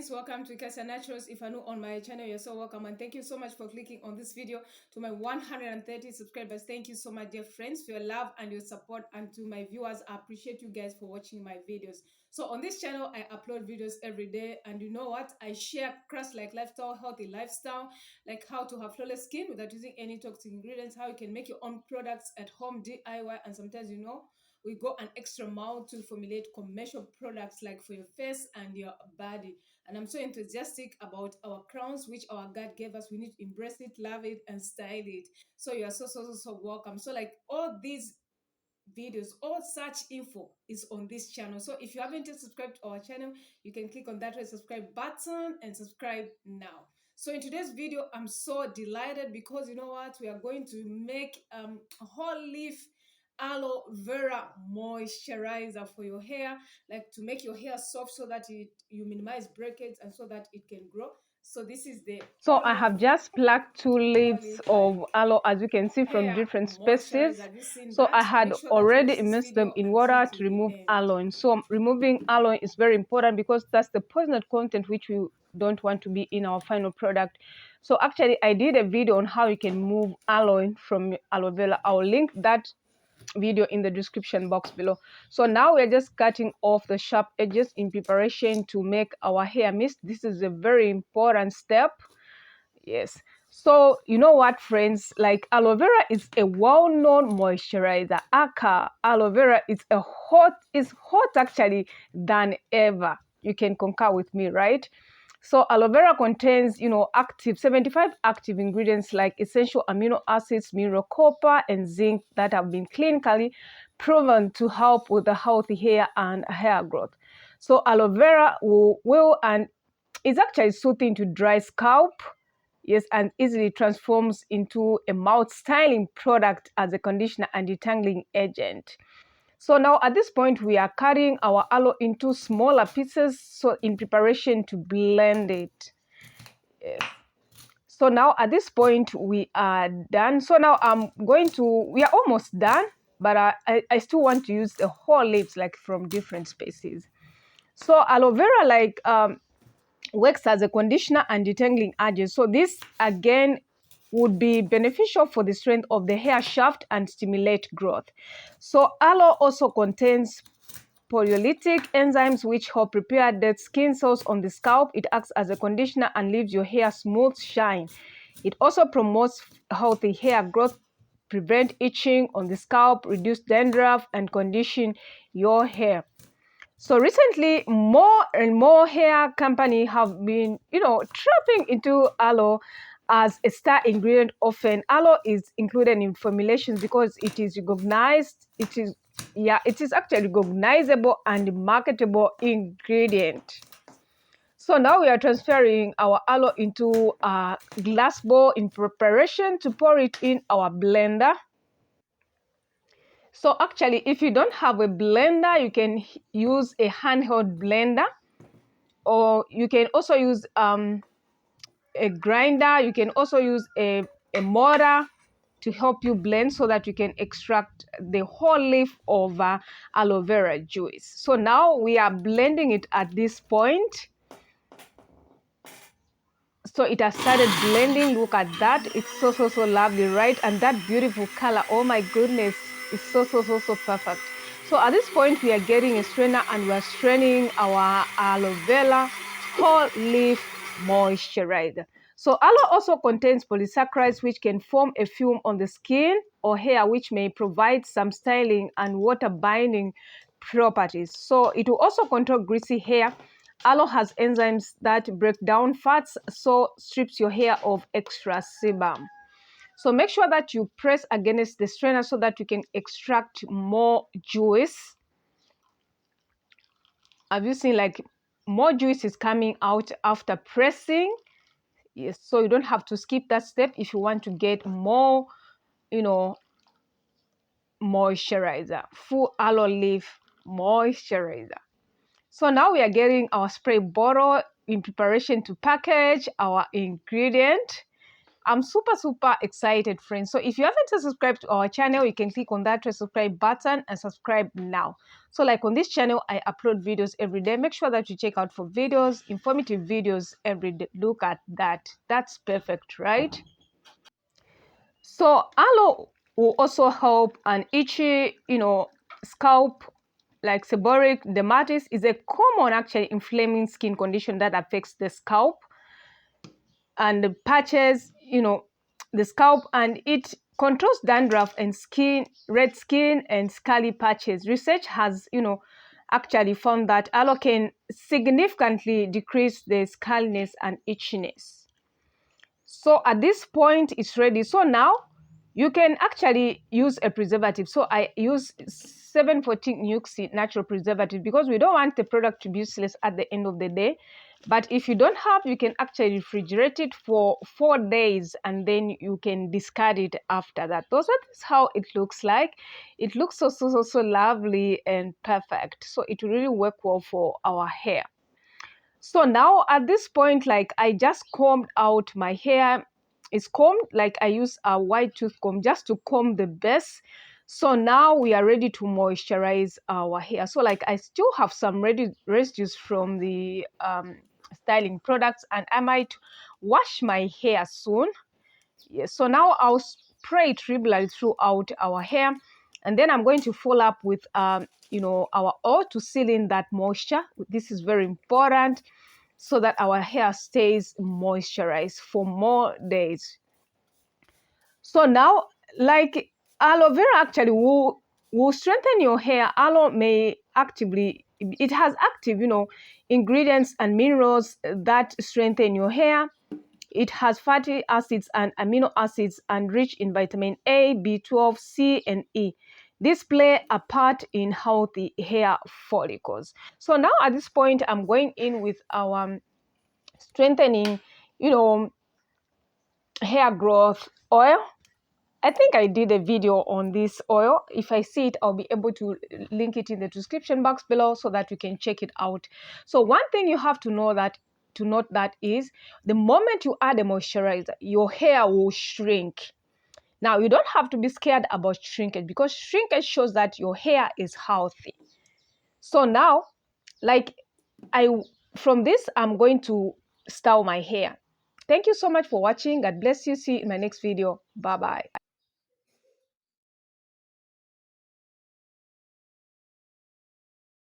friends, welcome to Cassia Naturals. If you're new on my channel, you're so welcome, and thank you so much for clicking on this video. To my 130 subscribers, thank you so much, dear friends, for your love and your support. And to my viewers, I appreciate you guys for watching my videos. So on this channel, I upload videos every day, and you know what, I share crafts like lifestyle, healthy lifestyle, like how to have flawless skin without using any toxic ingredients, how you can make your own products at home, DIY, and sometimes, we go an extra mile to formulate commercial products like for your face and your body. And I'm so enthusiastic about our crowns, which our God gave us. We need to embrace it, love it, and style it. So you are so welcome. So like all these videos, all such info is on this channel. So if you haven't yet subscribed to our channel, you can click on that red subscribe button and subscribe now. So in today's video, I'm so delighted because you know what, we are going to make a whole leaf aloe vera moisturizer for your hair, like to make your hair soft so that you minimize breakage and so that it can grow. So this is the So I have just plucked two leaves of aloe, as you can see, from hair different moisturizer. species. Have you seen So I that? had Make sure that you watch already this immersed them video in until water to to the remove end. aloin. So removing aloin is very important because that's the poisonous content which we don't want to be in our final product. So actually I did a video on how you can remove aloin from aloe vera. I'll link that video in the description box below. So now we're just cutting off the sharp edges in preparation to make our hair mist. This is a very important step. Yes. So you know what, friends, like aloe vera is a well-known moisturizer. Aloe vera is hot actually than ever. You can concur with me, right? So aloe vera contains, 75 active ingredients like essential amino acids, mineral copper, and zinc that have been clinically proven to help with the healthy hair and hair growth. So aloe vera will and is actually soothing to dry scalp. Yes, and easily transforms into a mouth styling product as a conditioner and detangling agent. So now at this point, we are cutting our aloe into smaller pieces, so in preparation to blend it. Yes. So now at this point, we are done. So now we are almost done, but I still want to use the whole leaves like from different species. So aloe vera works as a conditioner and detangling agent. So this again would be beneficial for the strength of the hair shaft and stimulate growth. So aloe also contains polyolithic enzymes which help repair dead skin cells on the scalp. It acts as a conditioner and leaves your hair smooth shine. It also promotes healthy hair growth, prevent itching on the scalp, reduce dandruff, and condition your hair. So recently, more and more hair companies have been, trapping into aloe as a star ingredient. Often, aloe is included in formulations because it is recognized. It is actually recognizable and marketable ingredient. So now we are transferring our aloe into a glass bowl in preparation to pour it in our blender. So actually, if you don't have a blender, you can use a handheld blender, or you can also use a grinder. You can also use a mortar to help you blend so that you can extract the whole leaf of aloe vera juice. So now we are blending it at this point. So it has started blending. Look at that. It's so lovely, right? And that beautiful color, oh my goodness, it's so perfect. So at this point, we are getting a strainer and we are straining our aloe vera whole leaf moisturizer. So aloe also contains polysaccharides which can form a film on the skin or hair, which may provide some styling and water binding properties. So it will also control greasy hair. Aloe has enzymes that break down fats, so strips your hair of extra sebum. So make sure that you press against the strainer so that you can extract more juice. Have you seen like more juice is coming out after pressing? Yes, so you don't have to skip that step if you want to get more, moisturizer, full aloe leaf moisturizer. So now we are getting our spray bottle in preparation to package our ingredient. I'm super excited, friends. So if you haven't subscribed to our channel, you can click on that subscribe button and subscribe now. So like on this channel, I upload videos every day. Make sure that you check out for videos, informative videos every day. Look at that. That's perfect, right? So aloe will also help an itchy, scalp, like seborrheic dermatitis is a common actually inflaming skin condition that affects the scalp and the patches, the scalp, and it controls dandruff and red skin and scaly patches. Research has, actually found that aloe can significantly decrease the scaliness and itchiness. So at this point, it's ready. So now you can actually use a preservative. So I use 714 Nuxi natural preservative because we don't want the product to be useless at the end of the day. But if you don't have, you can actually refrigerate it for 4 days and then you can discard it after that. So that is how it looks like. It looks so lovely and perfect. So it will really work well for our hair. So now at this point, like I just combed out my hair. It's combed, like I use a white tooth comb just to comb the base. So now we are ready to moisturize our hair. So like I still have some residues from the styling products and I might wash my hair soon. Yes, so now I'll spray it regularly throughout our hair, and then I'm going to follow up with our oil to seal in that moisture. This is very important so that our hair stays moisturized for more days. So now, like aloe vera actually will strengthen your hair. Aloe may it has active, ingredients and minerals that strengthen your hair. It has fatty acids and amino acids and rich in vitamin A, B12, C, and E. These play a part in healthy hair follicles. So now at this point, I'm going in with our strengthening, hair growth oil. I think I did a video on this oil. If I see it, I'll be able to link it in the description box below so that you can check it out. So one thing you have to note that is the moment you add a moisturizer, your hair will shrink. Now, you don't have to be scared about shrinkage because shrinkage shows that your hair is healthy. So now, like from this, I'm going to style my hair. Thank you so much for watching. God bless you. See you in my next video. Bye-bye.